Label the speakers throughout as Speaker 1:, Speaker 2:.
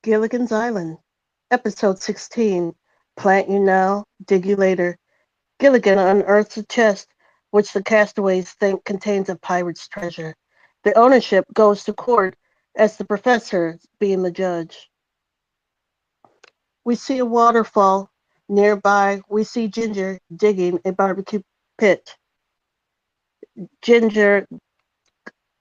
Speaker 1: Gilligan's Island, Episode 16. Plant you now, dig you later. Gilligan unearths a chest which the castaways think contains a pirate's treasure. The ownership goes to court as the professor being the judge. We see a waterfall. Nearby, we see Ginger digging a barbecue pit. Ginger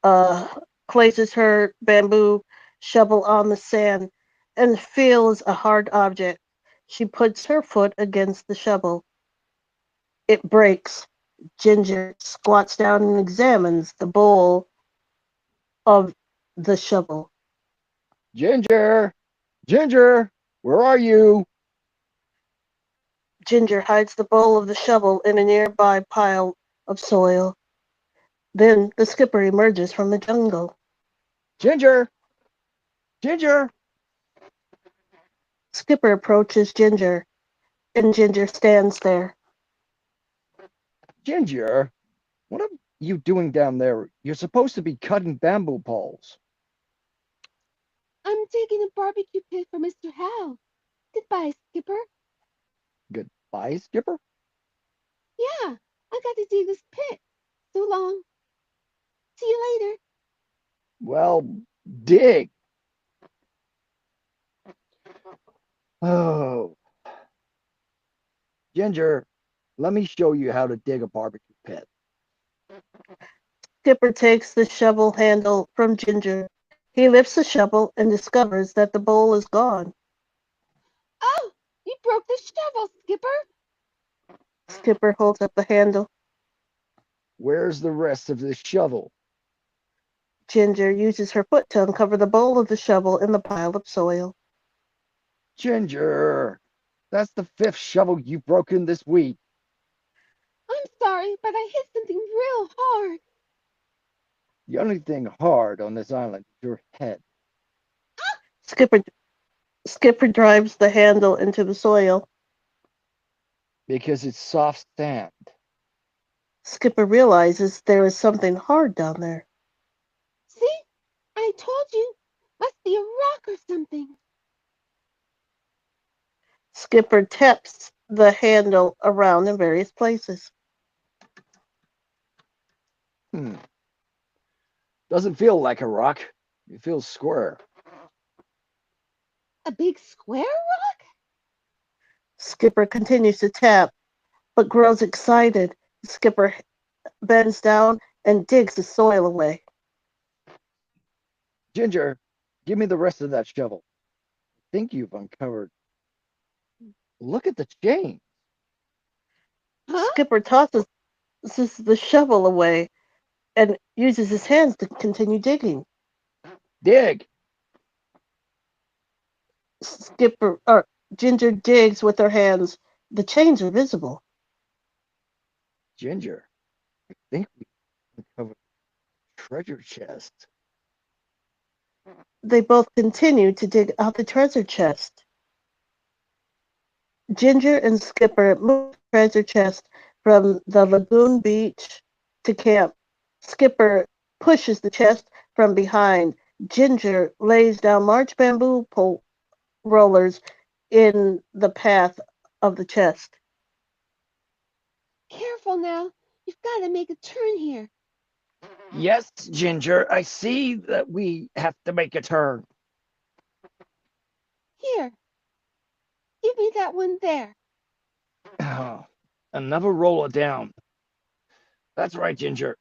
Speaker 1: uh, places her bamboo shovel on the sand and feels a hard object. She puts her foot against the shovel. It breaks. Ginger squats down and examines the bowl of the shovel.
Speaker 2: Ginger! Ginger! Where are you?
Speaker 1: Ginger hides the bowl of the shovel in a nearby pile of soil. Then the skipper emerges from the jungle.
Speaker 2: Ginger! Ginger!
Speaker 1: Skipper approaches Ginger, and Ginger stands there.
Speaker 2: Ginger! What are you doing down there? You're supposed to be cutting bamboo poles.
Speaker 3: I'm digging a barbecue pit for Mr. Howe. Goodbye, Skipper.
Speaker 2: Goodbye, Skipper?
Speaker 3: Yeah, I got to dig this pit. So long. See you later.
Speaker 2: Well, dig. Oh. Ginger, let me show you how to dig a barbecue pit.
Speaker 1: Skipper takes the shovel handle from Ginger. He lifts the shovel and discovers that the bowl is gone.
Speaker 3: Oh, you broke the shovel, Skipper.
Speaker 1: Skipper holds up the handle.
Speaker 2: Where's the rest of this shovel?
Speaker 1: Ginger uses her foot to uncover the bowl of the shovel in the pile of soil.
Speaker 2: Ginger, that's the 5th shovel you've broken this week.
Speaker 3: I'm sorry, but I hit something real hard.
Speaker 2: The only thing hard on this island is your head.
Speaker 1: Skipper drives the handle into the soil.
Speaker 2: Because it's soft sand.
Speaker 1: Skipper realizes there is something hard down there.
Speaker 3: See? I told you. Must be a rock or something.
Speaker 1: Skipper taps the handle around in various places.
Speaker 2: Doesn't feel like a rock. It feels square.
Speaker 3: A big square rock?
Speaker 1: Skipper continues to tap, but grows excited. Skipper bends down and digs the soil away.
Speaker 2: Ginger, give me the rest of that shovel. I think you've uncovered. Look at the chain.
Speaker 3: Huh?
Speaker 1: Skipper tosses the shovel away and uses his hands to continue digging.
Speaker 2: Dig.
Speaker 1: Ginger digs with her hands. The chains are visible.
Speaker 2: Ginger, I think we uncovered a treasure chest.
Speaker 1: They both continue to dig out the treasure chest. Ginger and Skipper move the treasure chest from the lagoon beach to camp. Skipper pushes the chest from behind. Ginger lays down large bamboo pole rollers in the path of the chest.
Speaker 3: Careful now. You've got to make a turn here.
Speaker 2: Yes, Ginger, I see that we have to make a turn.
Speaker 3: Here. Give me that one there.
Speaker 2: Oh, another roller down. That's right, Ginger.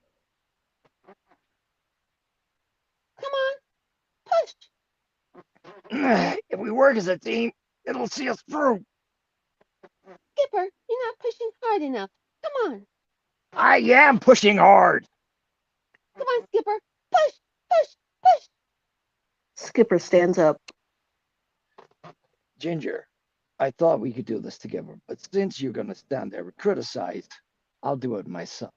Speaker 3: Come on. Push.
Speaker 2: If we work as a team, it'll see us through.
Speaker 3: Skipper, you're not pushing hard enough. Come on.
Speaker 2: I am pushing hard.
Speaker 3: Come on, Skipper. Push, push, push.
Speaker 1: Skipper stands up.
Speaker 2: Ginger, I thought we could do this together, but since you're going to stand there and criticize, I'll do it myself.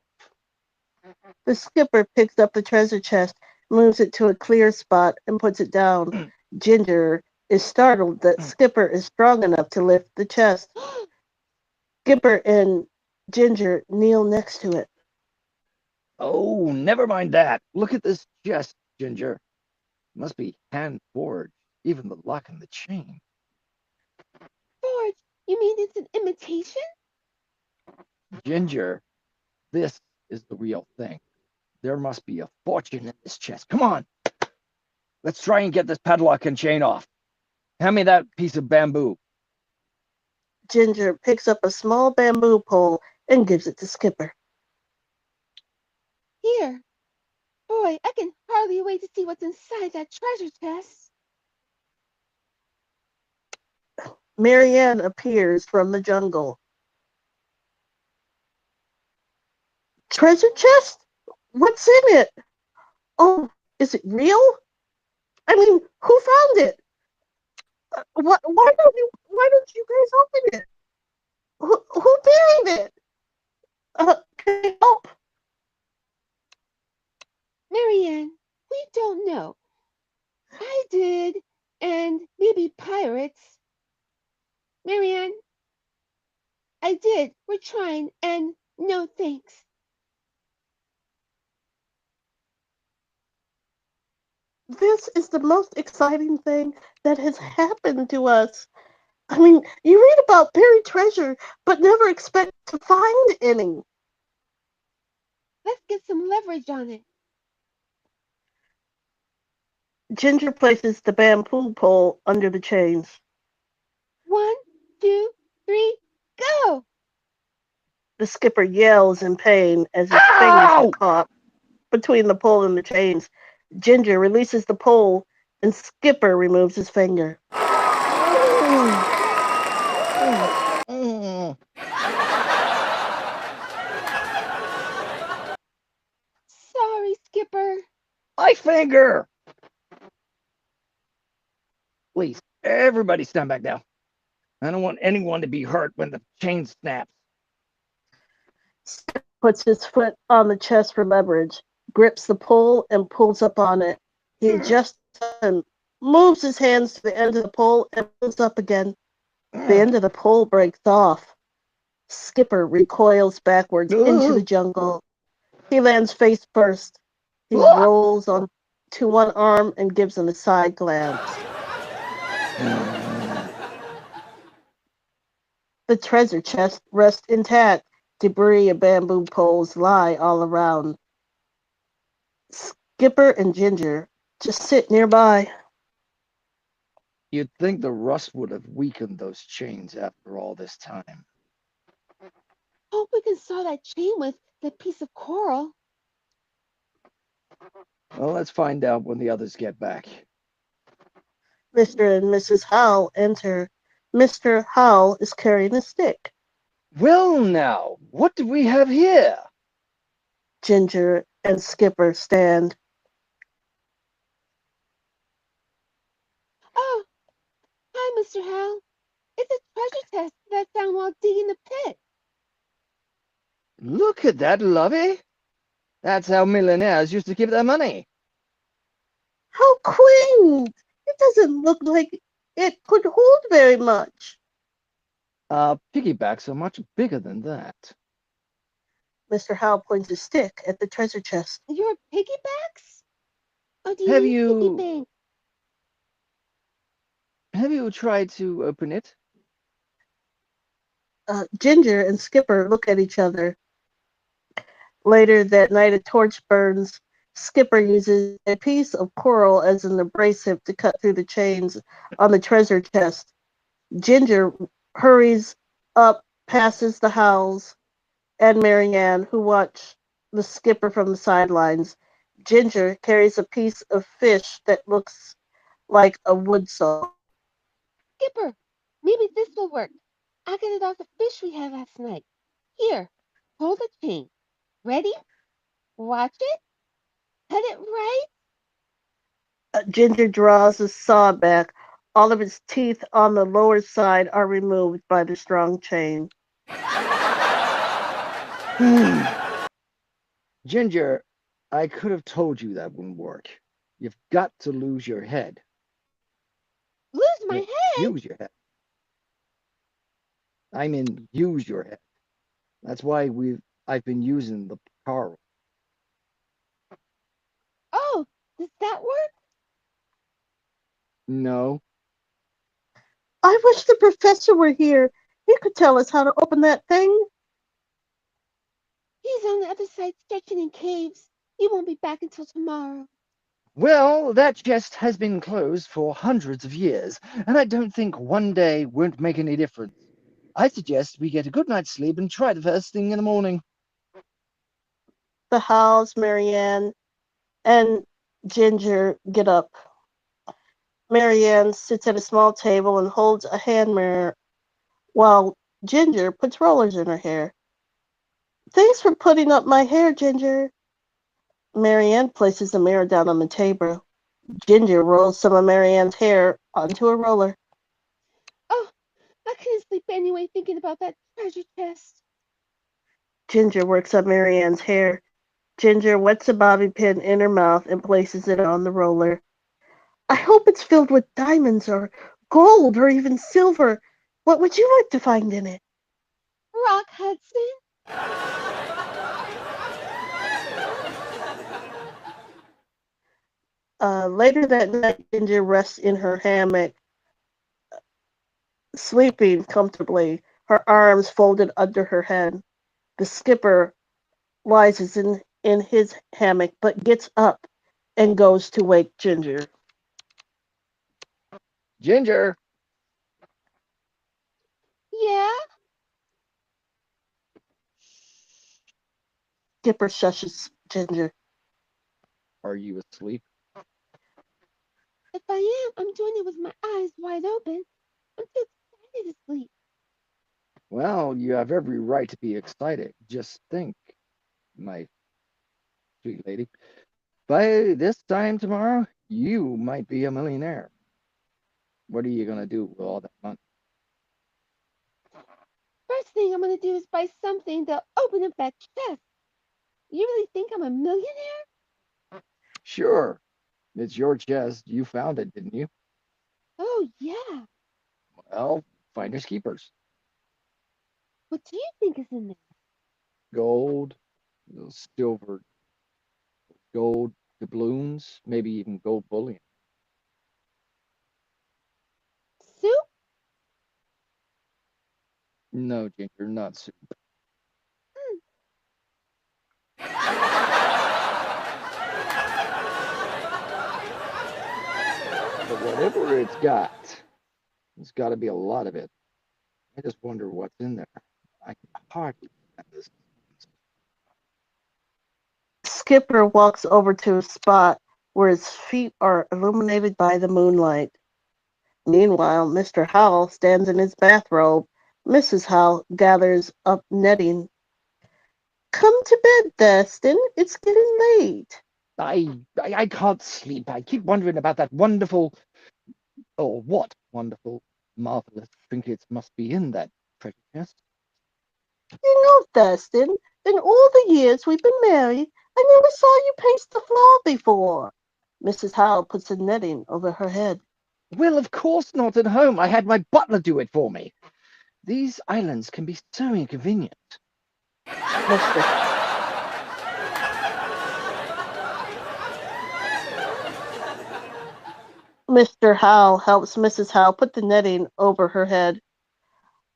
Speaker 1: The skipper picks up the treasure chest, moves it to a clear spot, and puts it down. Ginger is startled that Skipper is strong enough to lift the chest. Skipper and Ginger kneel next to it.
Speaker 2: Oh, never mind that. Look at this chest, Ginger. Must be hand forged, even the lock and the chain.
Speaker 3: Forge, you mean it's an imitation?
Speaker 2: Ginger, this is the real thing. There must be a fortune in this chest. Come on. Let's try and get this padlock and chain off. Hand me that piece of bamboo.
Speaker 1: Ginger picks up a small bamboo pole and gives it to Skipper.
Speaker 3: Here. Boy, I can hardly wait to see what's inside that treasure chest.
Speaker 1: Marianne appears from the jungle. Treasure chest? What's in it? Oh, is it real? I mean, who found it? Why don't you guys open it? Who buried it? Can you help?
Speaker 3: Marianne, we don't know. I did, and maybe pirates. Marianne, I did. We're trying, and no thanks.
Speaker 1: This is the most exciting thing that has happened to us. I mean, you read about buried treasure, but never expect to find any.
Speaker 3: Let's get some leverage on it.
Speaker 1: Ginger places the bamboo pole under the chains.
Speaker 3: 1, 2, 3, go!
Speaker 1: The skipper yells in pain as his fingers
Speaker 2: Ow!
Speaker 1: get caught between the pole and the chains. Ginger releases the pole, and Skipper removes his finger.
Speaker 3: Sorry, Skipper.
Speaker 2: My finger! Please, everybody stand back now. I don't want anyone to be hurt when the chain snaps.
Speaker 1: Skipper puts his foot on the chest for leverage, grips the pole, and pulls up on it. He adjusts and moves his hands to the end of the pole and pulls up again. The end of the pole breaks off. Skipper recoils backwards into the jungle. He lands face first. He rolls on to one arm and gives him a side glance. The treasure chest rests intact. Debris and bamboo poles lie all around. Skipper and Ginger just sit nearby.
Speaker 2: You'd think the rust would have weakened those chains after all this time.
Speaker 3: Hope we can saw that chain with that piece of coral.
Speaker 2: Well, let's find out when the others get back.
Speaker 1: Mr. and Mrs. Howell enter. Mr. Howell is carrying a stick.
Speaker 2: Well, now, what do we have here?
Speaker 1: Ginger and Skipper stand.
Speaker 3: Oh, hi, Mr. Howell. It's a treasure chest that I found while digging the pit.
Speaker 2: Look at that, lovey. That's how millionaires used to keep their money.
Speaker 1: How quaint! It doesn't look like it could hold very much.
Speaker 2: Piggybacks are much bigger than that.
Speaker 1: Mr. Howell points his stick at the treasure chest.
Speaker 3: Your piggybacks? Or do you
Speaker 2: Have
Speaker 3: mean piggy
Speaker 2: you
Speaker 3: bank?
Speaker 2: have you tried to open it?
Speaker 1: Ginger and Skipper look at each other. Later that night, a torch burns. Skipper uses a piece of coral as an abrasive to cut through the chains on the treasure chest. Ginger hurries up, passes the Howells and Marianne, who watch the skipper from the sidelines. Ginger carries a piece of fish that looks like a wood saw.
Speaker 3: Skipper, maybe this will work. I got it off the fish we had last night. Here, hold the chain. Ready? Watch it. Cut it right.
Speaker 1: Ginger draws the saw back. All of its teeth on the lower side are removed by the strong chain.
Speaker 2: Ginger, I could have told you that wouldn't work. You've got to lose your head.
Speaker 3: Lose my
Speaker 2: No,
Speaker 3: head.
Speaker 2: use your head. I mean, use your head. That's why I've been using the car.
Speaker 3: Oh, does that work?
Speaker 2: No.
Speaker 1: I wish the professor were here. He could tell us how to open that thing.
Speaker 3: He's on the other side stretching in caves. He won't be back until tomorrow.
Speaker 2: Well, that chest has been closed for hundreds of years, and I don't think one day won't make any difference. I suggest we get a good night's sleep and try the first thing in the morning.
Speaker 1: The Howes, Marianne, and Ginger get up. Marianne sits at a small table and holds a hand mirror while Ginger puts rollers in her hair. Thanks for putting up my hair, Ginger. Marianne places the mirror down on the table. Ginger rolls some of Marianne's hair onto a roller.
Speaker 3: Oh, I couldn't sleep anyway thinking about that treasure chest.
Speaker 1: Ginger works on Marianne's hair. Ginger wets a bobby pin in her mouth and places it on the roller. I hope it's filled with diamonds or gold or even silver. What would you like to find in it?
Speaker 3: Rock Hudson.
Speaker 1: Later that night, Ginger rests in her hammock, sleeping comfortably, her arms folded under her head. The skipper lies in his hammock but gets up and goes to wake Ginger.
Speaker 2: Ginger,
Speaker 3: Yeah?
Speaker 1: Skipper shushes Ginger.
Speaker 2: are you asleep?
Speaker 3: If I am, I'm doing it with my eyes wide open. I'm too excited to sleep.
Speaker 2: Well, you have every right to be excited. Just think, my sweet lady, by this time tomorrow, you might be a millionaire. What are you going to do with all that money?
Speaker 3: First thing I'm gonna do is buy something to open up that chest. You really think I'm a millionaire?
Speaker 2: Sure, it's your chest. You found it, didn't you?
Speaker 3: Oh, yeah.
Speaker 2: Well, finders keepers.
Speaker 3: What do you think is in there?
Speaker 2: Gold, silver, gold doubloons, maybe even gold bullion.
Speaker 3: Soup?
Speaker 2: No, Ginger, not soup.
Speaker 3: Mm.
Speaker 2: But whatever it's got to be a lot of it. I just wonder what's in there. I can hardly stand this.
Speaker 1: Skipper walks over to a spot where his feet are illuminated by the moonlight. Meanwhile, Mr. Howell stands in his bathrobe. Mrs. Howell gathers up netting. Come to bed, Dustin. It's getting late.
Speaker 2: I can't sleep. I keep wondering about that wonderful, or what wonderful, marvelous trinkets must be in that treasure chest.
Speaker 1: You know, Dustin, in all the years we've been married, I never saw you pace the floor before. Mrs. Howell puts the netting over her head.
Speaker 2: Well, of course not at home. I had my butler do it for me. These islands can be so inconvenient.
Speaker 1: Mr. Mr. Howell helps Mrs. Howell put the netting over her head.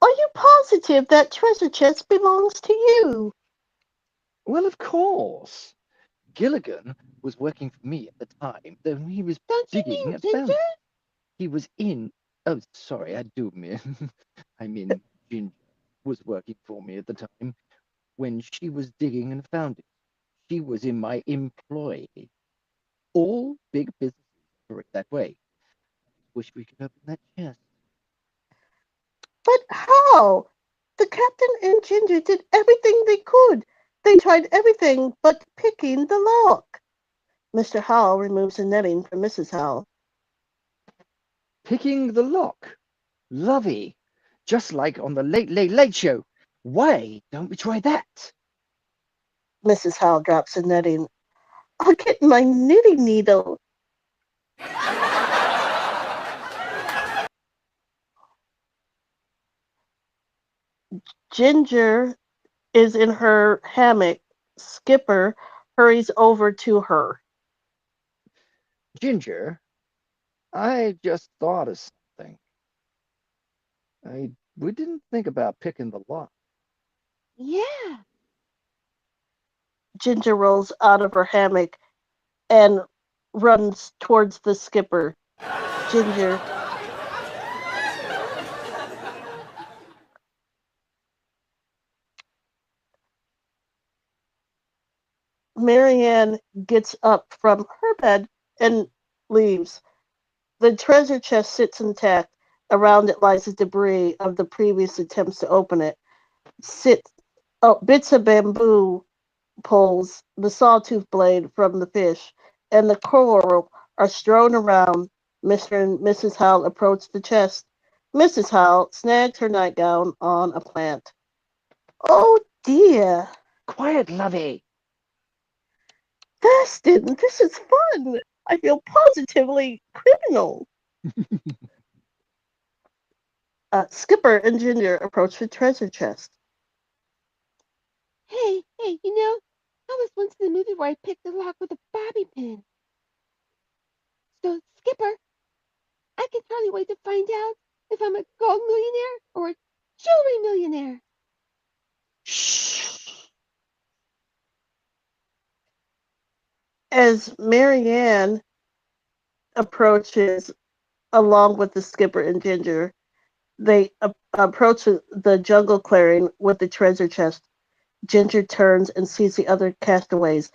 Speaker 1: Are you positive that treasure chest belongs to you?
Speaker 2: Well, of course. Gilligan was working for me at the time. Then he was
Speaker 3: Don't you
Speaker 2: digging
Speaker 3: mean
Speaker 2: and found
Speaker 3: Ginger?
Speaker 2: it. He was in. Oh, sorry, I do mean. I mean, Ginger was working for me at the time when she was digging and found it. She was in my employ. All big businesses operate that way. wish we could open that chest.
Speaker 1: But how? The captain and Ginger did everything they could. They tried everything but picking the lock. Mr. Howell removes the netting from Mrs. Howell.
Speaker 2: Picking the lock. Lovey. Just like on the Late Late Late Show. Why don't we try that?
Speaker 1: Mrs. Howell drops the netting. I'll get my knitting needle. Ginger is in her hammock. Skipper hurries over to her.
Speaker 2: Ginger, I just thought of something. We didn't think about picking the lock.
Speaker 3: Yeah.
Speaker 1: Ginger rolls out of her hammock and runs towards the skipper. Ginger. Marianne gets up from her bed and leaves. The treasure chest sits intact. Around it lies the debris of the previous attempts to open it. Bits of bamboo poles, the sawtooth blade from the fish, and the coral are strewn around. Mr. and Mrs. Howell approach the chest. Mrs. Howell snags her nightgown on a plant. Oh dear,
Speaker 2: Quiet, Lovey.
Speaker 1: Bastin, this is fun. I feel positively criminal. Skipper and Ginger approach the treasure chest.
Speaker 3: Hey, I was once in a movie where I picked the lock with a bobby pin. So, Skipper, I can hardly wait to find out if I'm a gold millionaire or a jewelry millionaire.
Speaker 2: Shh.
Speaker 1: As Marianne approaches along with the skipper and Ginger, they approach the jungle clearing with the treasure chest. Ginger turns and sees the other castaways,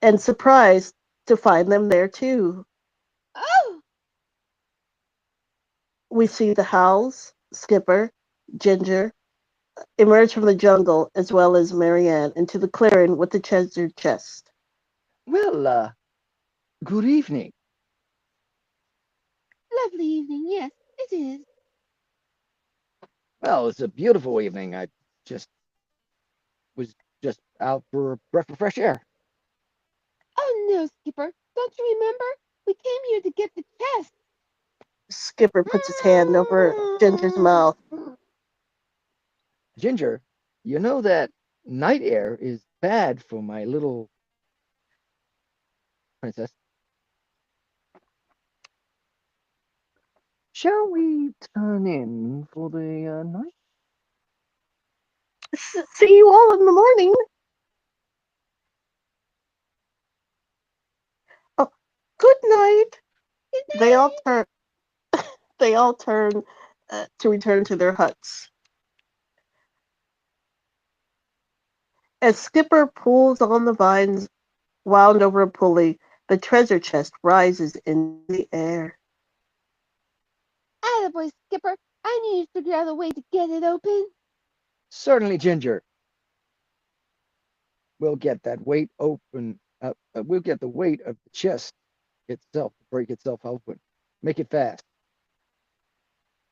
Speaker 1: and surprised to find them there too.
Speaker 3: Oh,
Speaker 1: We see the Howls, Skipper, Ginger emerge from the jungle as well as Marianne into the clearing with the treasure chest.
Speaker 2: Well, good evening.
Speaker 3: lovely evening. Yes, it is.
Speaker 2: Well, it's a beautiful evening. I just was just out for a breath of fresh air.
Speaker 3: Oh no, Skipper. Don't you remember? We came here to get the chest.
Speaker 1: Skipper puts his hand over Ginger's mouth.
Speaker 2: Ginger, you know that night air is bad for my little princess. Shall we turn in for the night?
Speaker 1: See you all in the morning. Oh, good night.
Speaker 3: Good
Speaker 1: They all
Speaker 3: night.
Speaker 1: turn. They all turn to return to their huts. As Skipper pulls on the vines wound over a pulley, the treasure chest rises in the air.
Speaker 3: Attaboy, Skipper. I knew you'd figure out a way to get it open.
Speaker 2: Certainly, Ginger. We'll get that weight open. We'll get the weight of the chest itself to break itself open. Make it fast.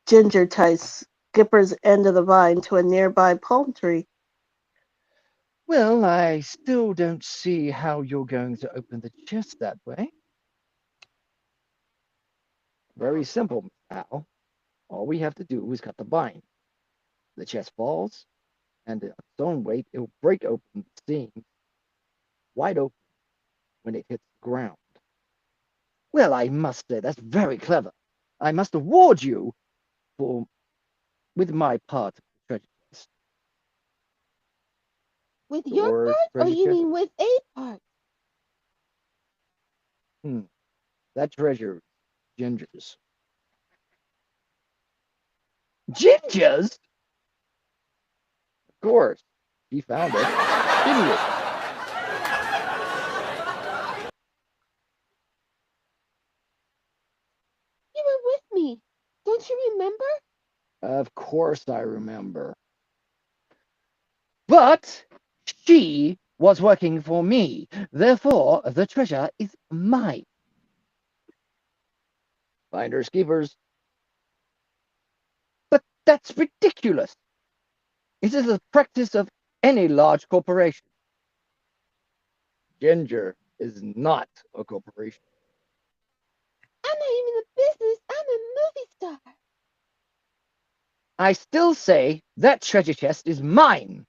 Speaker 1: Ginger ties Skipper's end of the vine to a nearby palm tree.
Speaker 2: Well, I still don't see how you're going to open the chest that way. Very simple, Mr. Al. All we have to do is cut the vine. The chest falls, and its own weight, it will break open the seams wide open when it hits the ground. Well, I must say that's very clever. I must award you for with my part of the treasure chest.
Speaker 3: With your
Speaker 2: Yours,
Speaker 3: part, or
Speaker 2: treasure
Speaker 3: you
Speaker 2: chest.
Speaker 3: mean with a part?
Speaker 2: Hmm, that treasure is Ginger's. Ginger's? Of course. He found it, didn't you?
Speaker 3: You were with me. Don't you remember?
Speaker 2: Of course I remember. But she was working for me. Therefore, the treasure is mine. Finders keepers. But that's ridiculous. It is the practice of any large corporation. Ginger is not a corporation.
Speaker 3: I'm not even in business. I'm a movie star.
Speaker 2: I still say that treasure chest is mine.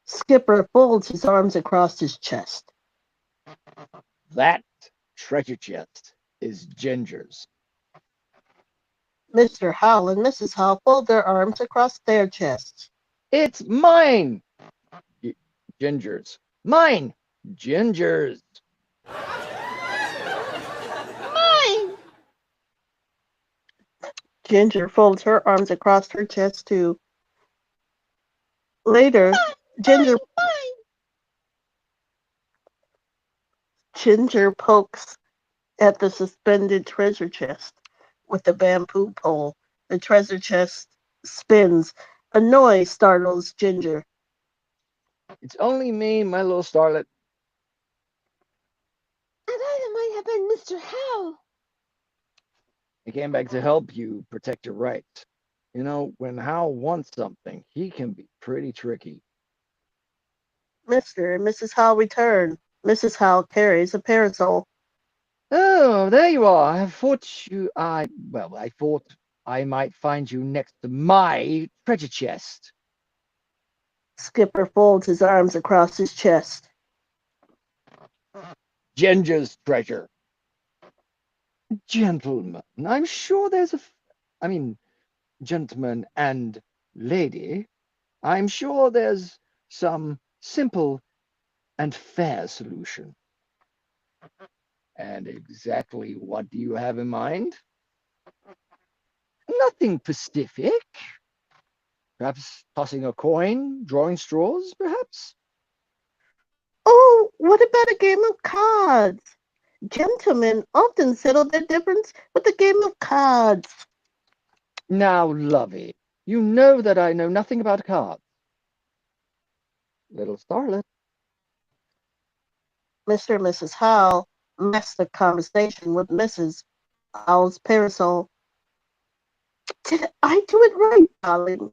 Speaker 1: Skipper folds his arms across his chest.
Speaker 2: That treasure chest is Ginger's.
Speaker 1: Mr. Howell and Mrs. Howell fold their arms across their chests.
Speaker 2: It's mine. Ginger's. Mine. Ginger's.
Speaker 3: Mine!
Speaker 1: Ginger folds her arms across her chest too. Later,
Speaker 3: Mine! Mine!
Speaker 1: Ginger pokes at the suspended treasure chest with the bamboo pole. The treasure chest spins. A noise startles Ginger.
Speaker 2: It's only me, my little starlet.
Speaker 3: I thought it might have been Mr. Howell.
Speaker 2: I came back to help you protect your rights. You know, when Hal wants something, he can be pretty tricky.
Speaker 1: Mr. and Mrs. Howell return. Mrs. Howell carries a parasol.
Speaker 2: Oh, there you are. I thought I might find you next to my treasure chest.
Speaker 1: Skipper folds his arms across his chest.
Speaker 2: Ginger's treasure. Gentlemen, I'm sure there's gentleman and lady, I'm sure there's some simple and fair solution. And exactly what do you have in mind? Nothing specific. Perhaps tossing a coin, drawing straws, perhaps?
Speaker 1: Oh, what about a game of cards? Gentlemen often settle their difference with a game of cards.
Speaker 2: Now, Lovey, you know that I know nothing about cards. Little starlet.
Speaker 1: Mr. and Mrs. Howell messed the conversation with Mrs. Howell's parasol. Did I do it right, darling?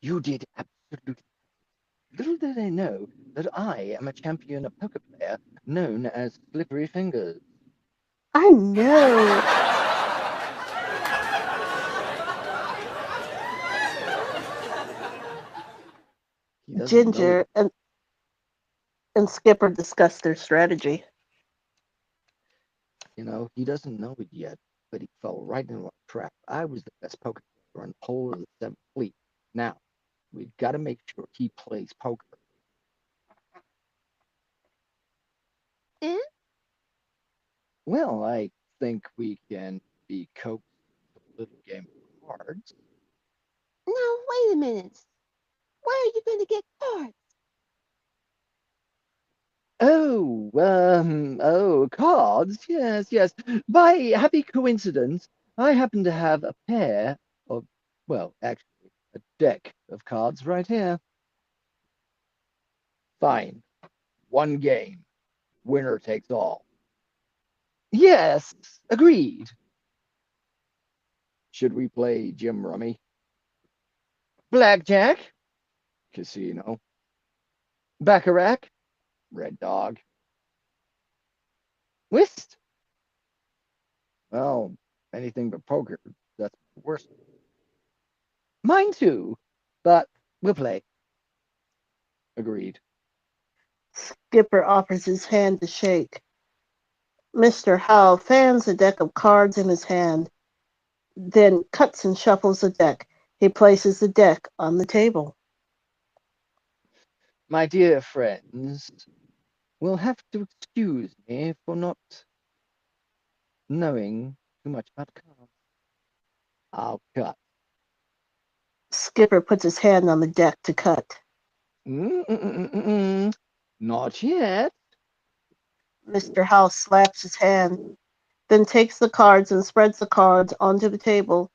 Speaker 2: You did absolutely. Little did they know that I am a champion poker player known as Slippery Fingers.
Speaker 1: I know.
Speaker 2: He doesn't know it.
Speaker 1: Ginger and Skipper discussed their strategy.
Speaker 2: You know, he doesn't know it yet, but he fell right into a trap. I was the best poker player on the whole of the Seventh Fleet. Now, we've got to make sure he plays poker.
Speaker 3: Eh?
Speaker 2: Well, I think we can be coaxed with a little game of cards.
Speaker 3: Now, wait a minute. Where are you going to get cards?
Speaker 2: Cards. Yes, yes. By happy coincidence, I happen to have a pair of, well, actually, a deck of cards right here. Fine. One game. Winner takes all. Yes, agreed. Should we play Jim Rummy? Blackjack? Casino. Baccarat? Red Dog. Whist? Well, anything but poker. That's the worst. Mine too, but we'll play. Agreed.
Speaker 1: Skipper offers his hand to shake. Mr. Howell fans a deck of cards in his hand, then cuts and shuffles the deck. He places the deck on the table.
Speaker 2: My dear friends, will have to excuse me for not knowing too much about cards. I'll cut.
Speaker 1: Skipper puts his hand on the deck to cut.
Speaker 2: Not yet.
Speaker 1: Mr. Howell slaps his hand. then takes the cards and spreads the cards onto the table.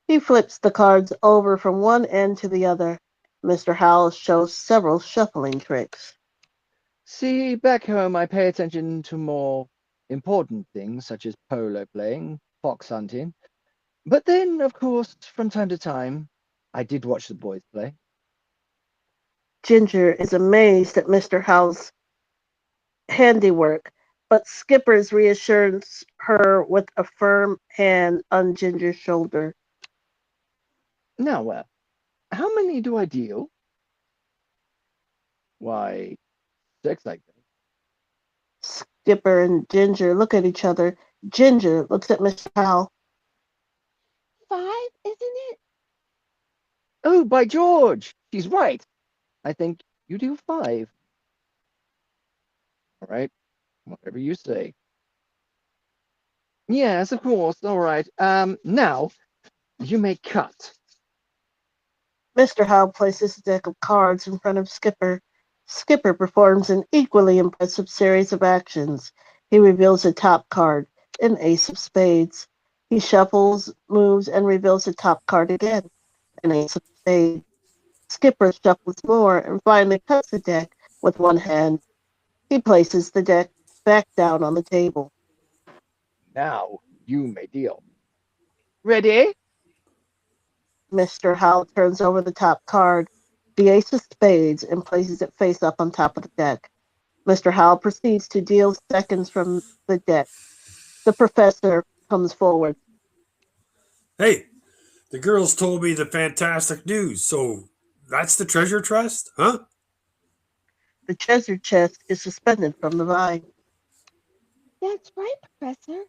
Speaker 1: He flips the cards over from one end to the other. Mr. Howell shows several shuffling tricks.
Speaker 2: See, back home I pay attention to more important things such as polo playing, fox hunting. But then, of course, from time to time, I did watch the boys play.
Speaker 1: Ginger is amazed at Mr. Howell's handiwork, but Skippers reassures her with a firm hand on Ginger's shoulder.
Speaker 2: Now, how many do I deal? Why, six, I guess.
Speaker 1: Skipper and Ginger look at each other. Ginger looks at Mr. Howell.
Speaker 3: 5, isn't it?
Speaker 2: Oh, by George! She's right. I think you do 5. All right, whatever you say. Yes, of course. All right. Now you may cut.
Speaker 1: Mr. Howell places a deck of cards in front of Skipper. Skipper performs an equally impressive series of actions. He reveals a top card, an ace of spades. He shuffles, moves, and reveals the top card again, an ace of spades. Skipper shuffles more and finally cuts the deck with one hand. He places the deck back down on the table.
Speaker 2: Now you may deal. Ready?
Speaker 1: Mr. Howell turns over the top card, the ace of spades, and places it face up on top of the deck. Mr. Howell proceeds to deal seconds from the deck. The professor comes forward.
Speaker 4: Hey, the girls told me the fantastic news. So that's the treasure trust, huh?
Speaker 1: The treasure chest is suspended from the vine.
Speaker 3: That's right, Professor.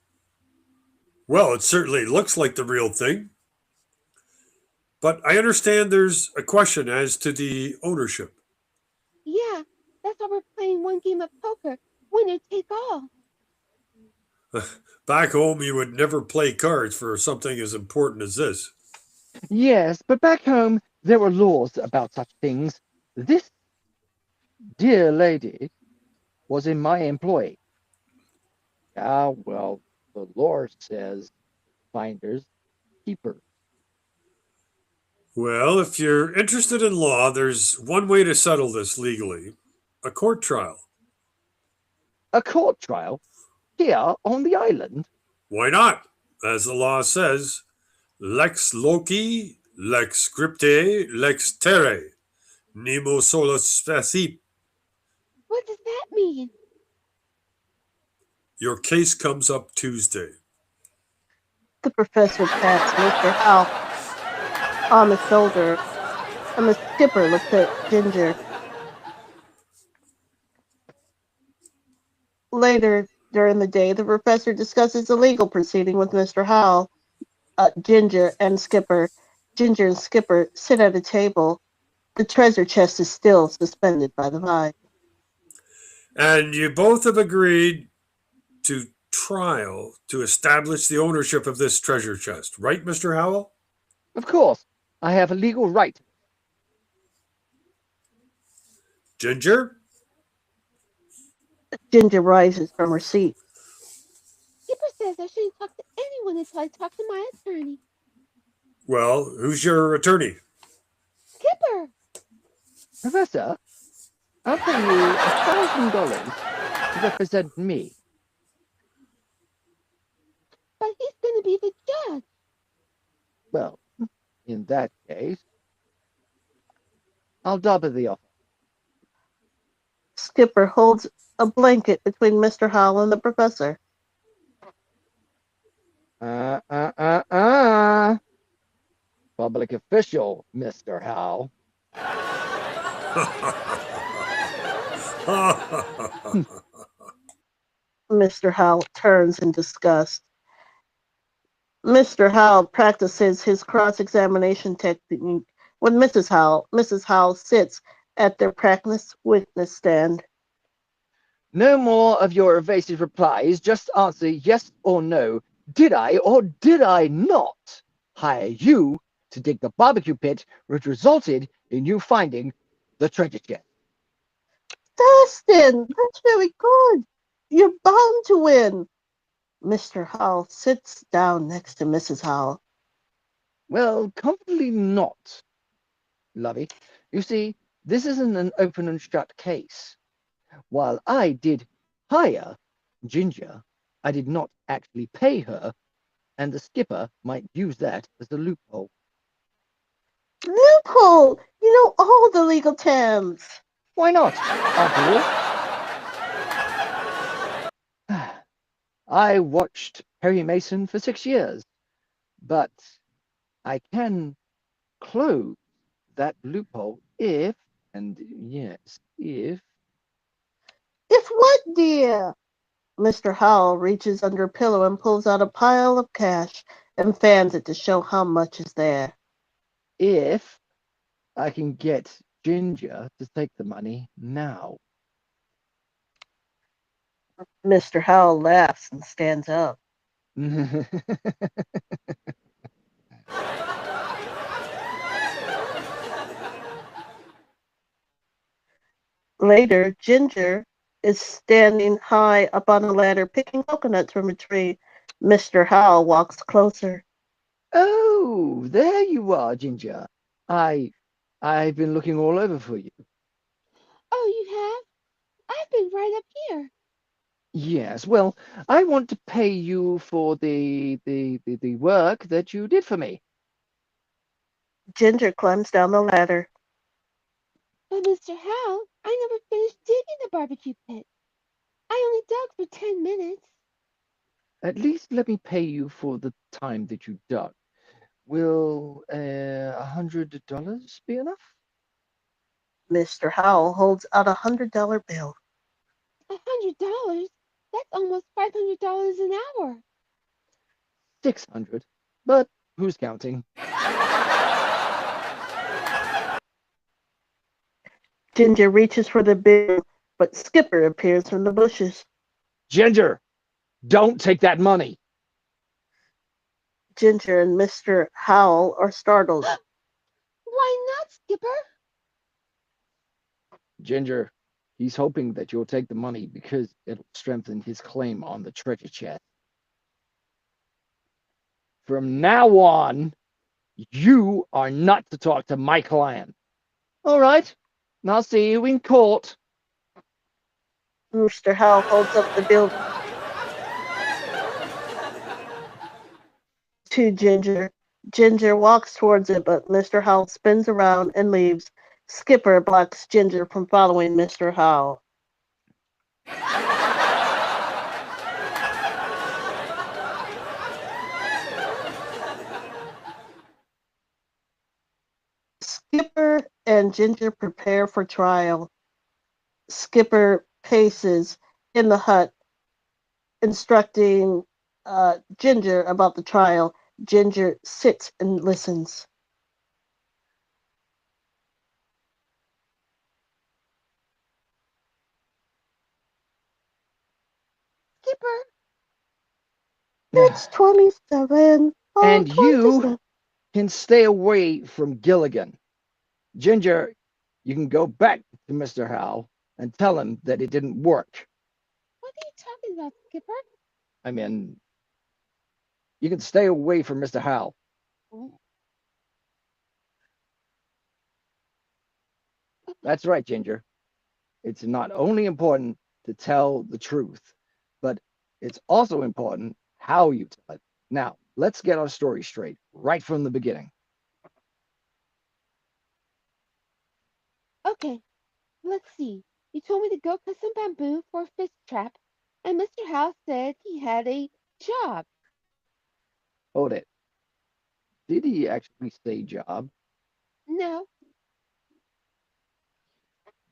Speaker 4: Well, it certainly looks like the real thing. But I understand there's a question as to the ownership.
Speaker 3: Yeah, that's why we're playing one game of poker. Winner take all.
Speaker 4: Back home, you would never play cards for something as important as this.
Speaker 2: Yes, but back home there were laws about such things. This dear lady was in my employ. Ah, well, the law says finders, keepers.
Speaker 4: Well, if you're interested in law, there's one way to settle this legally: a court trial.
Speaker 2: A court trial here on the island.
Speaker 4: Why not? As the law says, lex loci, lex scripte, lex terrae, nemo solus specie.
Speaker 3: What does that mean?
Speaker 4: Your case comes up Tuesday.
Speaker 1: The professor pats Mr. Howell on the shoulder, and the skipper looks at Ginger. Later during the day, the professor discusses the legal proceeding with Mr. Howell. Ginger and Skipper. Ginger and Skipper sit at a table. The treasure chest is still suspended by the vine.
Speaker 4: And you both have agreed to trial to establish the ownership of this treasure chest, right, Mr. Howell?
Speaker 2: Of course, I have a legal right.
Speaker 4: Ginger?
Speaker 1: Ginger rises from her seat.
Speaker 3: Skipper says I shouldn't talk to anyone until I talk to my attorney.
Speaker 4: Well, who's your attorney?
Speaker 3: Skipper!
Speaker 2: Professor, I'll pay you $1,000 to represent me.
Speaker 3: But he's going to be the judge.
Speaker 2: Well, in that case, I'll double the offer.
Speaker 1: Skipper holds a blanket between Mr. Howell and the professor.
Speaker 2: Public official, Mr. Howell.
Speaker 1: Mr. Howell turns in disgust. Mr. Howell practices his cross-examination technique with Mrs. Howell. Mrs. Howell sits at their practice witness stand.
Speaker 2: No more of your evasive replies. Just answer yes or no. Did I or did I not hire you to dig the barbecue pit which resulted in you finding the treasure chest?
Speaker 1: Dustin, that's very good. You're bound to win. Mr. Howell sits down next to Mrs. Howell.
Speaker 2: Well, comfortably not, lovey. You see, this isn't an open and shut case. While I did hire Ginger, I did not actually pay her, and the skipper might use that as a loophole.
Speaker 1: Loophole! You know all the legal terms.
Speaker 2: Why not, after all? I watched Perry Mason for 6 years, but I can close that loophole if, and yes, if.
Speaker 1: If what, dear? Mr. Howell reaches under a pillow and pulls out a pile of cash and fans it to show how much is there.
Speaker 2: If I can get Ginger to take the money now.
Speaker 1: Mr. Howell laughs and stands up. Later, Ginger is standing high up on a ladder picking coconuts from a tree. Mr. Howell walks closer.
Speaker 2: Oh, there you are, Ginger. I I've been looking all over for you.
Speaker 3: Oh, you have? I've been right up here.
Speaker 2: Yes, well, I want to pay you for the work that you did for me.
Speaker 1: Ginger climbs down the ladder.
Speaker 3: But Mr. Howell, I never finished digging the barbecue pit. I only dug for 10 minutes.
Speaker 2: At least let me pay you for the time that you dug. Will $100 be enough?
Speaker 1: Mr. Howell holds out $100 bill.
Speaker 3: $100? That's almost $500 an hour.
Speaker 2: 600. But who's counting?
Speaker 1: Ginger reaches for the bill, but Skipper appears from the bushes.
Speaker 2: Ginger, don't take that money.
Speaker 1: Ginger and Mr. Howell are startled.
Speaker 3: Why not, Skipper?
Speaker 2: Ginger, he's hoping that you'll take the money because it'll strengthen his claim on the treasure chest. From now on, you are not to talk to my client. All right, I'll see you in court.
Speaker 1: Mr. Howell holds up the bill to Ginger. Ginger walks towards it, but Mr. Howell spins around and leaves. Skipper blocks Ginger from following Mr. Howell. Skipper and Ginger prepare for trial. Skipper paces in the hut, instructing Ginger about the trial. Ginger sits and listens.
Speaker 3: Skipper,
Speaker 1: It's 27. Oh,
Speaker 2: And you
Speaker 1: 27.
Speaker 2: can stay away from Gilligan. Ginger, you can go back to Mr. Howe and tell him that it didn't work.
Speaker 3: what are you talking about, Skipper?
Speaker 2: I mean, you can stay away from Mr. Howe.
Speaker 3: Oh,
Speaker 2: That's right, Ginger. It's not only important to tell the truth, but it's also important how you tell it. Now, let's get our story straight right from the beginning.
Speaker 3: okay, let's see. You told me to go cut some bamboo for a fish trap, and Mr. House said he had a job.
Speaker 2: Hold it. Did he actually say job?
Speaker 3: No,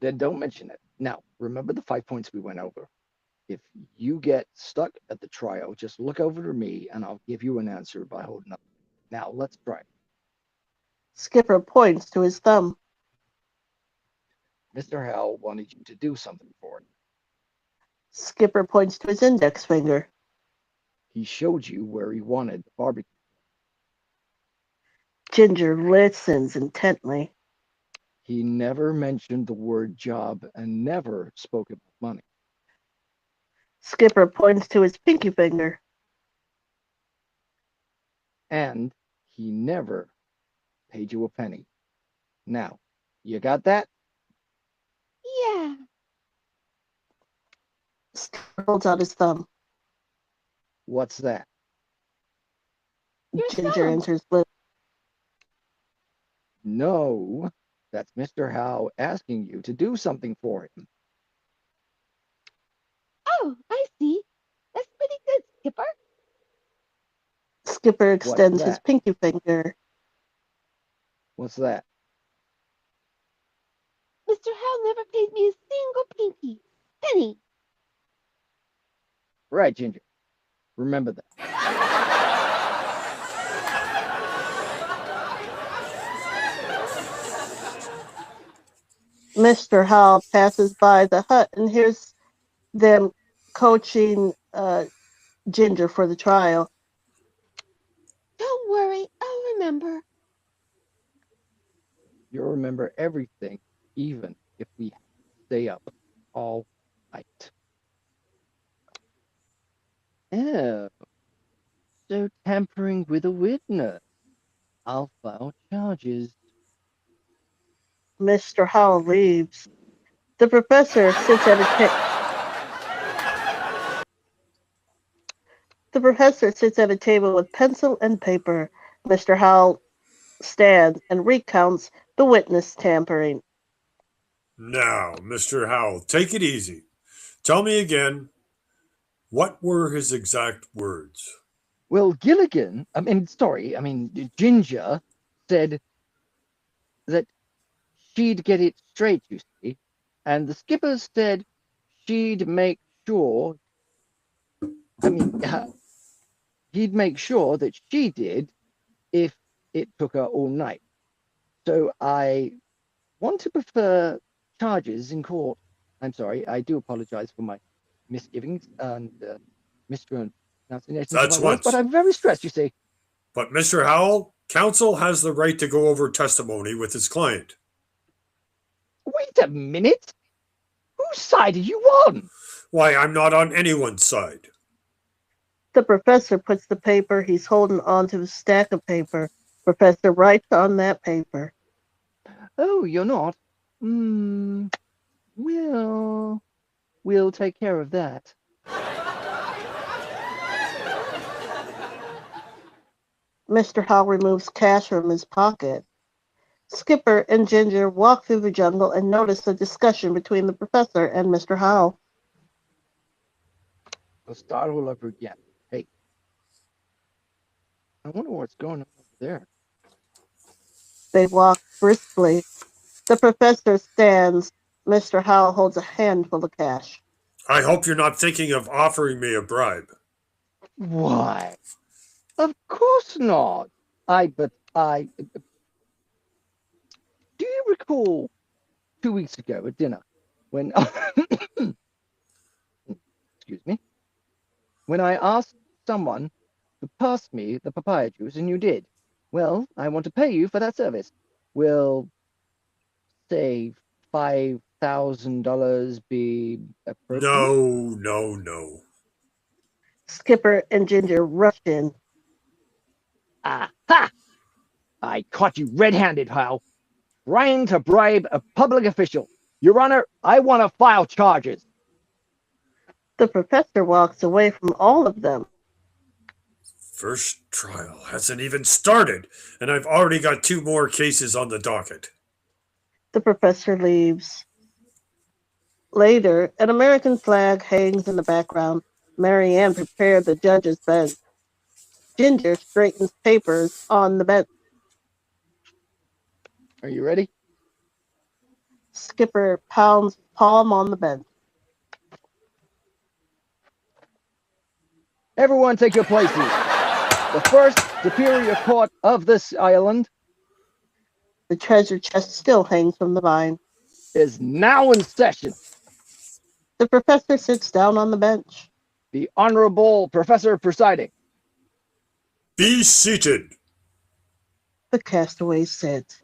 Speaker 2: Then don't mention it. Now, remember the 5 points we went over. If you get stuck at the trial, just look over to me and I'll give you an answer by holding up. Now, let's try.
Speaker 1: Skipper points to his thumb.
Speaker 2: Mr. Howell wanted you to do something for him.
Speaker 1: Skipper points to his index finger.
Speaker 2: He showed you where he wanted the barbecue.
Speaker 1: Ginger listens intently.
Speaker 2: He never mentioned the word job and never spoke about money.
Speaker 1: Skipper points to his pinky finger.
Speaker 2: and he never paid you a penny. Now, you got that?
Speaker 3: Yeah.
Speaker 1: Skipper holds out his thumb.
Speaker 2: What's that?
Speaker 3: Your
Speaker 1: Ginger
Speaker 3: thumb.
Speaker 1: enters with
Speaker 2: No, that's Mr. Howe asking you to do something for him.
Speaker 3: Oh, I see. That's pretty good, Skipper.
Speaker 1: Skipper
Speaker 2: What's
Speaker 1: extends his
Speaker 2: that?
Speaker 1: pinky finger.
Speaker 2: What's that?
Speaker 3: Mr. Howe never paid me a single penny.
Speaker 2: Right, Ginger. Remember that.
Speaker 1: Mr. Howell passes by the hut and hears them coaching Ginger for the trial.
Speaker 3: Don't worry, I'll remember.
Speaker 2: You'll remember everything, even if we stay up all night. Oh, so tampering with a witness. I'll file charges.
Speaker 1: Mr. Howell leaves. The professor sits at a table with pencil and paper. Mr. Howell stands and recounts the witness tampering.
Speaker 4: Now, Mr. Howell, take it easy. Tell me again, what were his exact words?
Speaker 2: Well, Ginger said that she'd get it straight, you see, and the skipper said she'd make sure, I mean, he'd make sure that she did if it took her all night. So I want to prefer charges in court. I'm sorry, I do apologize for my misgivings and mispronunciations of
Speaker 4: That's
Speaker 2: my words, but
Speaker 4: once.
Speaker 2: I'm very stressed, you see.
Speaker 4: But, Mr. Howell, counsel has the right to go over testimony with his client.
Speaker 2: Wait a minute. Whose side are you on?
Speaker 4: Why, I'm not on anyone's side.
Speaker 1: The professor puts the paper he's holding onto a stack of paper. Professor writes on that paper.
Speaker 2: Oh, you're not? We'll take care of that.
Speaker 1: Mr. Howell removes cash from his pocket. Skipper and Ginger walk through the jungle and notice a discussion between the professor and Mr. Howell.
Speaker 2: We'll start all over again. Hey, I wonder what's going on over there.
Speaker 1: They walk briskly. The professor stands. Mr. Howell holds a handful of cash.
Speaker 4: I hope you're not thinking of offering me a bribe.
Speaker 2: Why? Of course not. Do you recall 2 weeks ago at dinner when, excuse me, when I asked someone to pass me the papaya juice and you did? Well, I want to pay you for that service. Will, say, $5,000 be appropriate?
Speaker 4: No.
Speaker 1: Skipper and Ginger rush in.
Speaker 2: Aha! I caught you red-handed, Hal. Trying to bribe a public official. Your Honor, I want to file charges.
Speaker 1: The professor walks away from all of them.
Speaker 4: First trial hasn't even started, and I've already got 2 more cases on the docket.
Speaker 1: The professor leaves. Later, an American flag hangs in the background. Marianne prepared the judge's bench. Ginger straightens papers on the bench.
Speaker 2: Are you ready?
Speaker 1: Skipper pounds palm on the bench.
Speaker 2: Everyone take your places. The first superior court of this island
Speaker 1: The treasure chest still hangs from the vine.
Speaker 2: is now in session.
Speaker 1: The professor sits down on the bench.
Speaker 2: The Honorable Professor presiding.
Speaker 4: Be seated.
Speaker 1: The castaways sit.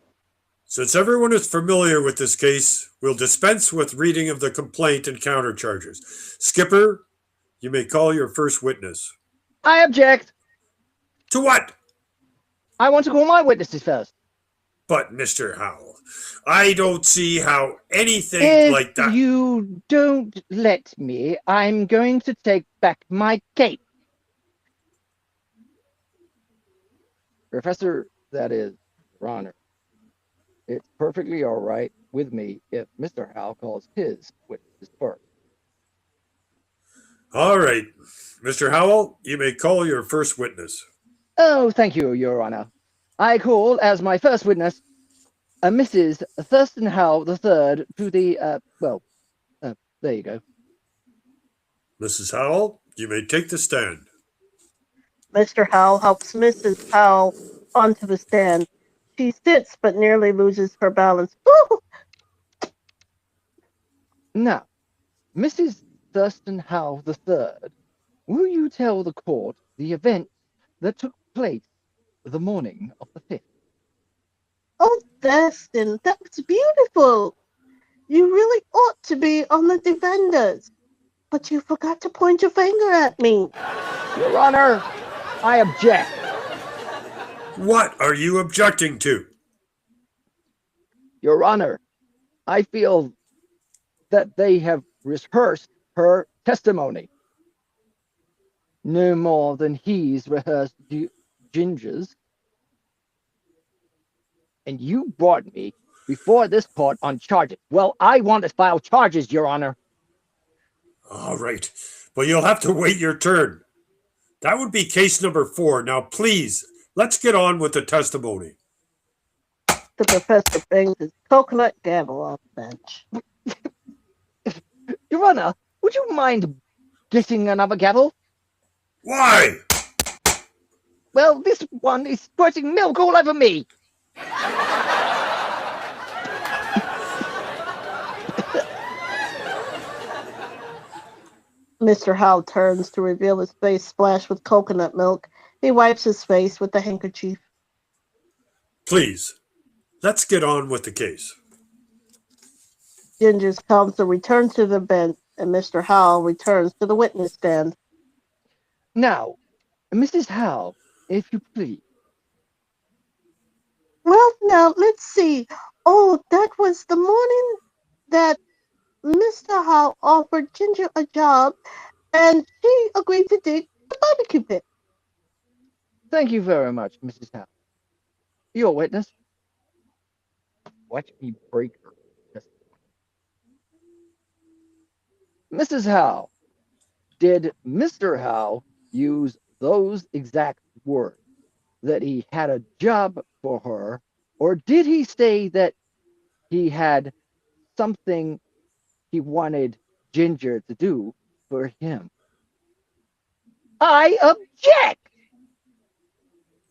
Speaker 4: Since everyone is familiar with this case, we'll dispense with reading of the complaint and countercharges. Skipper, you may call your first witness.
Speaker 2: I object.
Speaker 4: To what?
Speaker 2: I want to call my witnesses first.
Speaker 4: But, Mr. Howell, I don't see how anything
Speaker 2: If
Speaker 4: like that.
Speaker 2: you don't let me, I'm going to take back my cape. Professor, that is, Your Honor, it's perfectly all right with me if Mr. Howe calls his witnesses first.
Speaker 4: All right, Mr. Howell, you may call your first witness.
Speaker 2: Oh, thank you, Your Honor. I call as my first witness Mrs. Thurston Howe III to the, there you go.
Speaker 4: Mrs. Howell, you may take the stand.
Speaker 1: Mr. Howell helps Mrs. Howell onto the stand. She sits but nearly loses her balance. Ooh!
Speaker 2: Now, Mrs. Thurston Howe III, will you tell the court the events that took place the morning of the 5th?
Speaker 1: Oh, Destin, that was beautiful. You really ought to be on the defenders. But you forgot to point your finger at me.
Speaker 2: Your Honor, I object.
Speaker 4: What are you objecting to?
Speaker 2: Your Honor, I feel that they have rehearsed her testimony no more than he's rehearsed Ginger's, and you brought me before this court on charges. Well, I want to file charges, Your Honor.
Speaker 4: All right, but you'll have to wait your turn. That would be case number 4. Now, please, let's get on with the testimony.
Speaker 1: The professor bangs his coconut gavel on the bench.
Speaker 2: Your Honor, would you mind getting another gavel?
Speaker 4: Why?
Speaker 2: Well, this one is squirting milk all over me.
Speaker 1: Mr. Howell turns to reveal his face splashed with coconut milk. He wipes his face with the handkerchief.
Speaker 4: Please, let's get on with the case.
Speaker 1: Ginger's counsel returns to the bench, and Mr. Howell returns to the witness stand.
Speaker 2: Now, Mrs. Howe, if you please.
Speaker 1: Well, now, let's see. Oh, that was the morning that Mr. Howell offered Ginger a job, and she agreed to dig the barbecue pit.
Speaker 2: Thank you very much, Mrs. Howe. Your witness. Watch me break her testimony. Mrs. Howe, did Mr. Howe use those exact words that he had a job for her, or did he say that he had something he wanted Ginger to do for him? I object!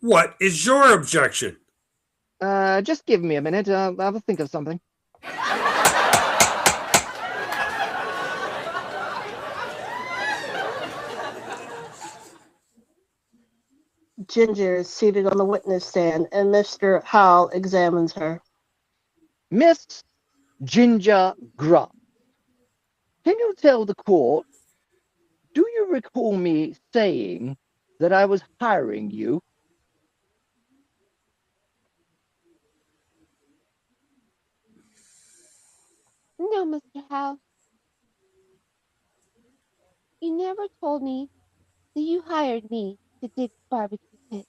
Speaker 4: What is your objection?
Speaker 2: Just give me a minute. I'll think of something.
Speaker 1: Ginger is seated on the witness stand, and Mr. Howell examines her.
Speaker 2: Miss Ginger Grubb, can you tell the court, do you recall me saying that I was hiring you?
Speaker 3: No, Mr. Howe. You never told me that you hired me to dig the barbecue pit.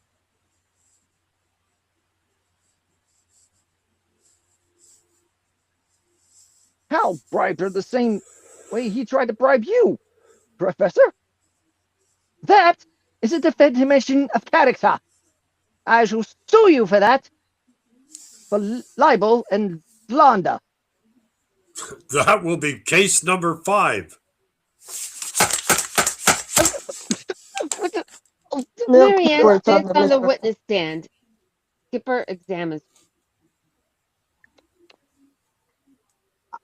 Speaker 2: Hal bribed her the same way he tried to bribe you, Professor. That is a defamation of character. I shall sue you for that, for libel and slander.
Speaker 4: That will be case number 5.
Speaker 1: Milk
Speaker 3: Marianne
Speaker 1: squirts
Speaker 3: sits
Speaker 1: onto
Speaker 3: on the
Speaker 1: Mr.
Speaker 3: witness stand. Skipper examines.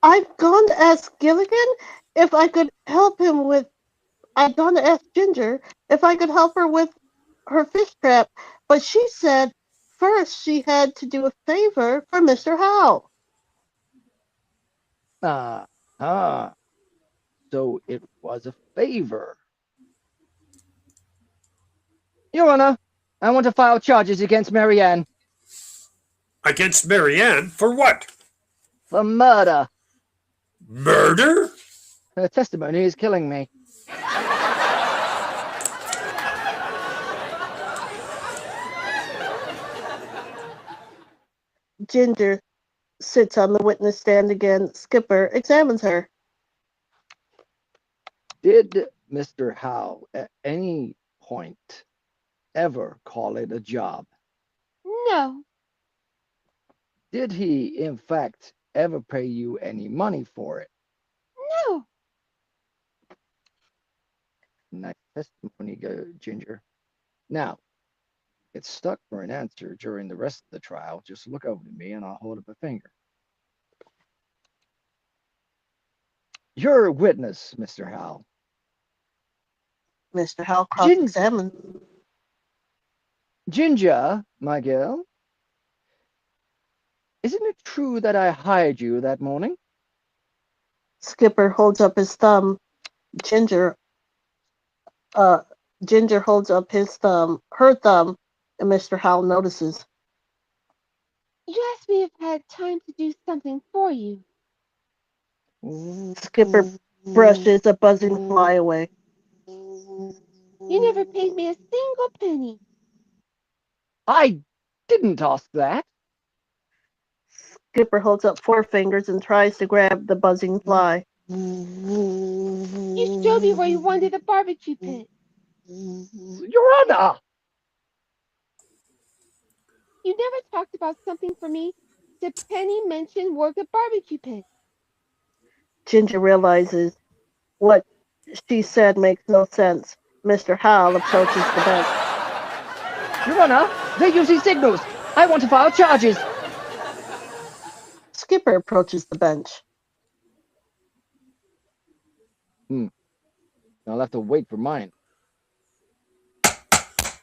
Speaker 1: I've gone to ask Gilligan if I could help him with. I've gone to ask Ginger if I could help her with her fish trap, but she said first she had to do a favor for Mr. Howe.
Speaker 2: Ah, so it was a favor. Your Honor, I want to file charges against Marianne
Speaker 4: Against Marianne for what?
Speaker 2: for murder.
Speaker 4: Murder?
Speaker 2: Her testimony is killing me.
Speaker 1: Ginger sits on the witness stand again. Skipper examines her.
Speaker 2: Did Mr. Howe at any point ever call it a job?
Speaker 3: No,
Speaker 2: Did he, in fact, ever pay you any money for it?
Speaker 3: no.
Speaker 2: Nice testimony, Ginger. Now, get stuck for an answer during the rest of the trial. Just look over to me and I'll hold up a finger. You're a witness, Mr. Howe.
Speaker 1: Mr. Howe cross-examines.
Speaker 2: Ginger, my girl, isn't it true that I hired you that morning?
Speaker 1: Skipper holds up his thumb. Ginger Ginger holds up her thumb, and Mr. Howe notices.
Speaker 3: You asked me if I had time to do something for you.
Speaker 1: Skipper brushes a buzzing fly away.
Speaker 3: You never paid me a single penny.
Speaker 2: I didn't ask that.
Speaker 1: Skipper holds up 4 fingers and tries to grab the buzzing fly.
Speaker 3: You showed me where you wanted a barbecue pit.
Speaker 2: Your Honor!
Speaker 3: You never talked about something for me. Did Penny mention work a barbecue pit?
Speaker 1: Ginger realizes what she said makes no sense. Mr. Howe approaches the bench.
Speaker 2: Your Honor, they're using signals. I want to file charges.
Speaker 1: Skipper approaches the bench.
Speaker 2: I'll have to wait for mine.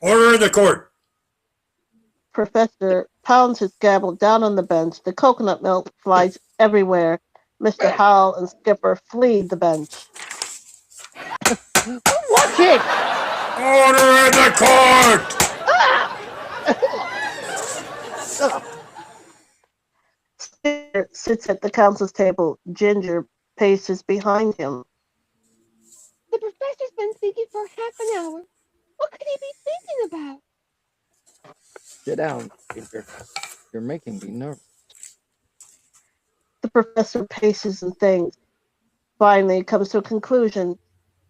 Speaker 4: Order in the court.
Speaker 1: Professor pounds his gavel down on the bench. The coconut milk flies everywhere. Mr. Howe and Skipper flee the bench.
Speaker 2: Watch it!
Speaker 4: Order in the court.
Speaker 1: Skipper sits at the counsel's table. Ginger paces behind him.
Speaker 3: The professor's been thinking for half an hour. What could he be thinking about?
Speaker 2: Sit down, Ginger. You're making me nervous.
Speaker 1: The professor paces and thinks. Finally comes to a conclusion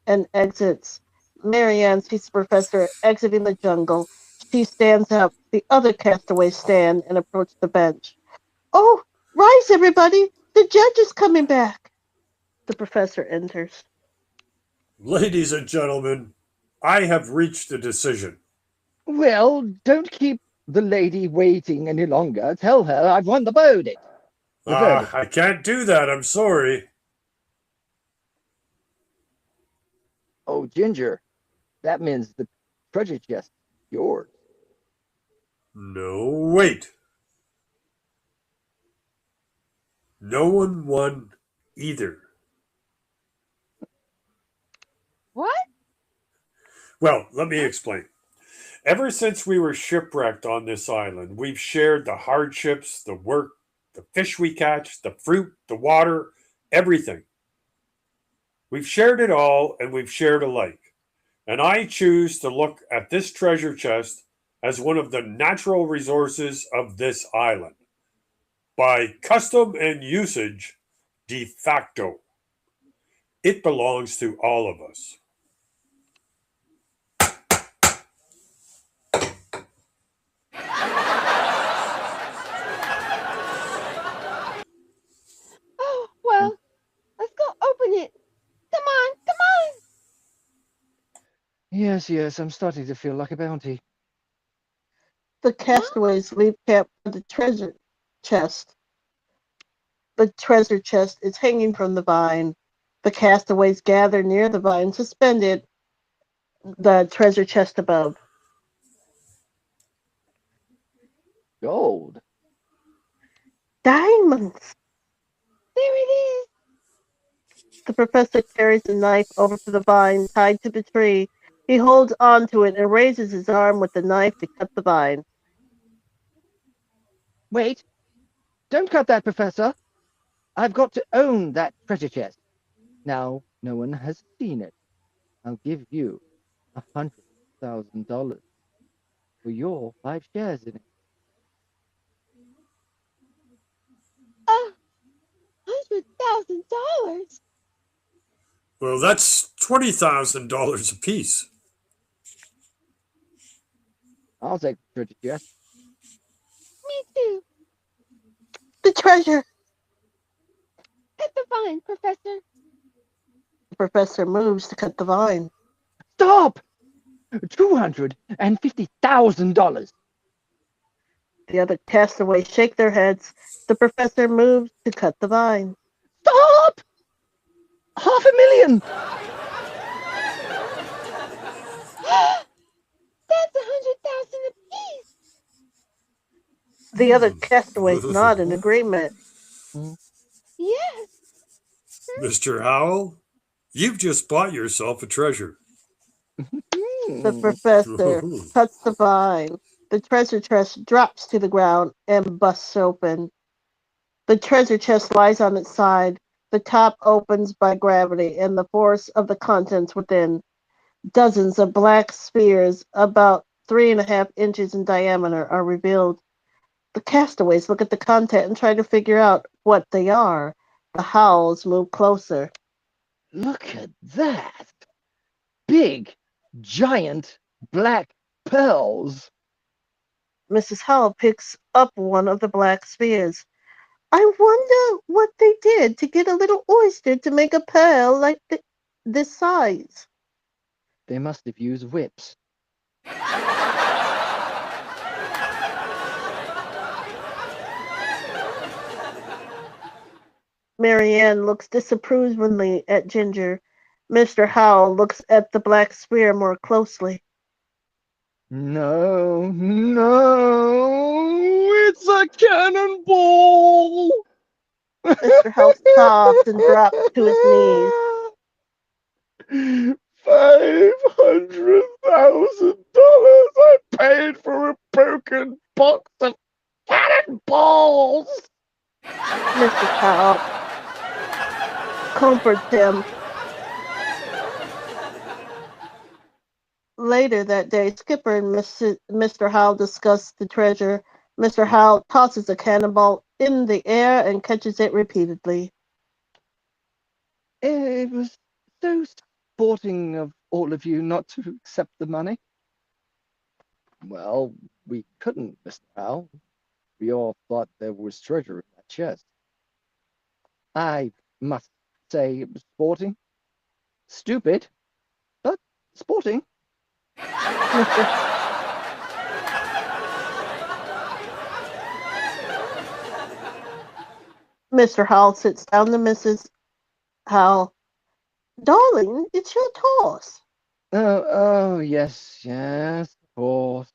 Speaker 1: and exits. Marianne sees the professor exiting the jungle. She stands up. The other castaways stand and approach the bench. Oh, rise, everybody! The judge is coming back. The professor enters.
Speaker 4: Ladies and gentlemen, I have reached a decision.
Speaker 2: Well, don't keep the lady waiting any longer. Tell her I've won the verdict.
Speaker 4: I can't do that. I'm sorry.
Speaker 2: Oh, Ginger, that means the treasure chest is yours.
Speaker 4: No, wait. No one won either.
Speaker 3: What?
Speaker 4: Well, let me explain. Ever since we were shipwrecked on this island, we've shared the hardships, the work, the fish we catch, the fruit, the water, everything. We've shared it all and we've shared alike. And I choose to look at this treasure chest as one of the natural resources of this island. By custom and usage, de facto. It belongs to all of us.
Speaker 3: Oh, well, let's go open it. Come on, come on.
Speaker 2: Yes, I'm starting to feel like a bounty.
Speaker 1: The castaways leave camp for the treasure chest. The treasure chest is hanging from the vine. The castaways gather near the vine, suspended the treasure chest above.
Speaker 2: Gold.
Speaker 1: Diamonds!
Speaker 3: There it is.
Speaker 1: The professor carries a knife over to the vine tied to the tree. He holds onto it and raises his arm with the knife to cut the vine.
Speaker 2: Wait, don't cut that, Professor. I've got to own that treasure chest. Now, no one has seen it. I'll give you $100,000 for your 5 shares in it.
Speaker 3: $100,000?
Speaker 4: Well, that's $20,000 apiece.
Speaker 2: I'll take the treasure chest.
Speaker 3: Me too.
Speaker 1: The treasure!
Speaker 3: Cut the vine, Professor.
Speaker 1: The professor moves to cut the vine.
Speaker 2: Stop! $250,000.
Speaker 1: The other castaways shake their heads. The professor moves to cut the vine.
Speaker 2: Stop! $500,000.
Speaker 3: That's 100,000 apiece.
Speaker 1: The other castaways nod in agreement.
Speaker 3: Yes.
Speaker 4: Mr. Howell, you've just bought yourself a treasure.
Speaker 1: The professor cuts the vine. The treasure chest drops to the ground and busts open. The treasure chest lies on its side. The top opens by gravity and the force of the contents within. Dozens of black spheres, about 3.5 inches in diameter, are revealed. The castaways look at the content and try to figure out what they are. The howls move closer.
Speaker 2: Look at that. Big, giant black pearls.
Speaker 1: Mrs. Howell picks up one of the black spheres. I wonder what they did to get a little oyster to make a pearl like this size.
Speaker 2: They must have used whips.
Speaker 1: Marianne looks disapprovingly at Ginger. Mr. Howell looks at the black sphere more closely.
Speaker 2: No, it's a cannonball.
Speaker 1: Mr. Howell sobs and drops to his knees.
Speaker 2: $500,000 I paid for a broken box of cannonballs.
Speaker 1: Mrs. Howell comforts him. Later that day, Skipper and Mr. Howell discuss the treasure. Mr. Howell tosses a cannonball in the air and catches it repeatedly.
Speaker 2: It was so sporting of all of you not to accept the money. Well, we couldn't, Mr. Howell. We all thought there was treasure in that chest. I must say it was sporting. Stupid, but sporting.
Speaker 1: Mr. Howell sits down to Mrs. Howell. Darling, it's your toss.
Speaker 2: Oh, yes, of course.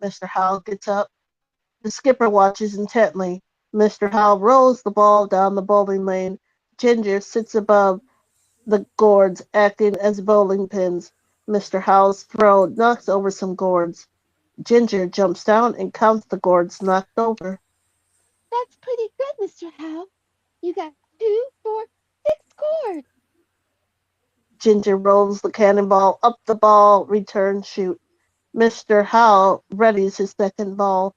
Speaker 1: Mr. Howell gets up. The skipper watches intently. Mr. Howell rolls the ball down the bowling lane. Ginger sits above the gourds, acting as bowling pins. Mr. Howell's throw knocks over some gourds. Ginger jumps down and counts the gourds knocked over.
Speaker 3: That's pretty good, Mr. Howell. You got 2, 4, 6 gourds.
Speaker 1: Ginger rolls the cannonball up the ball, return, shoot. Mr. Howell readies his second ball.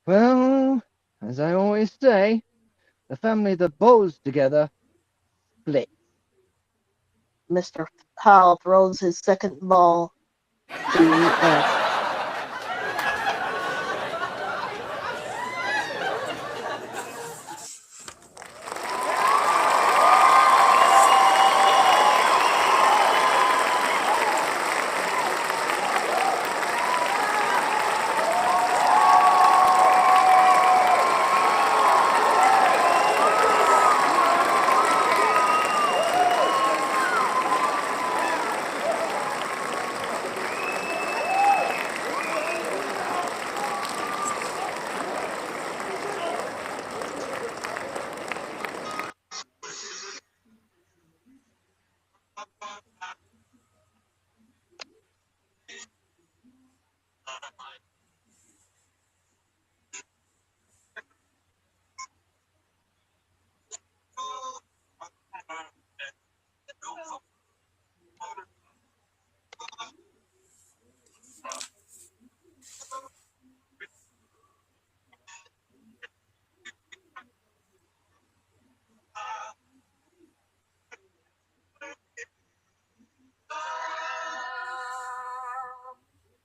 Speaker 2: Well, as I always say, the family that bowls together splits.
Speaker 1: Mr. Howell throws his second ball.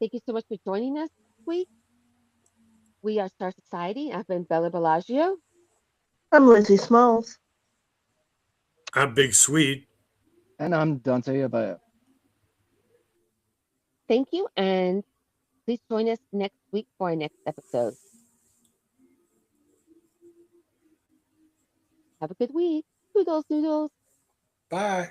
Speaker 3: Thank you so much for joining us this week. We are Star Society. I've been Bella Bellagio.
Speaker 1: I'm Lizzie Smalls.
Speaker 4: I'm Big Sweet.
Speaker 2: And I'm Dante Abaya.
Speaker 3: Thank you, and please join us next week for our next episode. Have a good week. Doodles, doodles.
Speaker 4: Bye.